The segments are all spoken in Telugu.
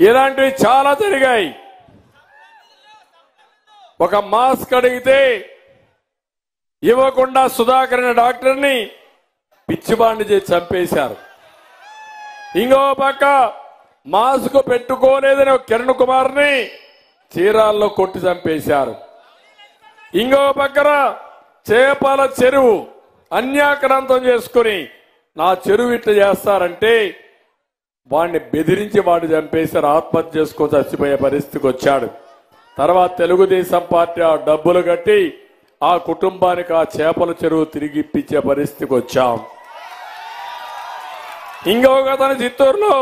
ఇలాంటివి చాలా జరిగాయి. ఒక మాస్క్ అడిగితే ఇవ్వకుండా సుధాకర్ అనే డాక్టర్ని పిచ్చిబాండి చేసి చంపేశారు. ఇంకో పక్క మాస్క్ పెట్టుకోలేదని ఒక కిరణ్ కుమార్ని చీరాల్లో కొట్టి చంపేశారు. ఇంకో పక్కన చేపల చెరువు అన్యాక్రాంతం చేసుకుని నా చెరువు ఇట్లా చేస్తారంటే వాడిని బెదిరించి వాడు చంపేశారు. ఆత్మహత్య చేసుకొని చచ్చిపోయే పరిస్థితికి వచ్చాడు. తర్వాత తెలుగుదేశం పార్టీ ఆ డబ్బులు కట్టి ఆ కుటుంబానికి ఆ చేపల చెరువు తిరిగి ఇప్పించే పరిస్థితికి వచ్చాం. ఇంకొక అతను చిత్తూరులో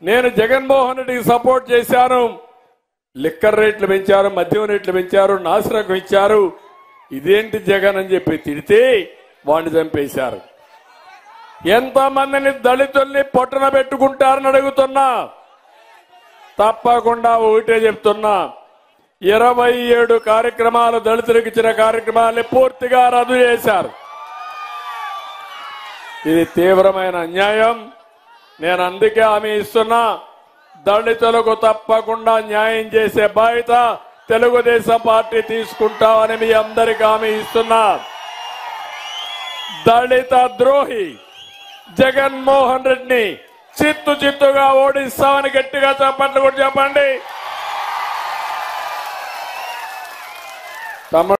నేను జగన్మోహన్ రెడ్డికి సపోర్ట్ చేశాను. లిక్కర్ రేట్లు పెంచారు, మద్యం రేట్లు పెంచారు, నాసిరకం ఇచ్చారు. ఇదేంటి జగన్ అని చెప్పి తిడితే వాడిని చంపేశారు. ఎంతమందిని దళితుల్ని పొట్టన పెట్టుకుంటారని అడుగుతున్నా. తప్పకుండా ఒకటే చెప్తున్నా, 27 కార్యక్రమాలు దళితులకు ఇచ్చిన కార్యక్రమాన్ని పూర్తిగా రద్దు చేశారు. ఇది తీవ్రమైన అన్యాయం. నేను అందుకే హామీ ఇస్తున్నా, దళితులకు తప్పకుండా న్యాయం చేసే బాధ్యత తెలుగుదేశం పార్టీ తీసుకుంటామని మీ అందరికీ హామీ ఇస్తున్నా. దళిత ద్రోహి జగన్మోహన్ రెడ్డిని చిత్తుగా ఓడిస్తామని గట్టిగా చెప్పండి కూడా చెప్పండి.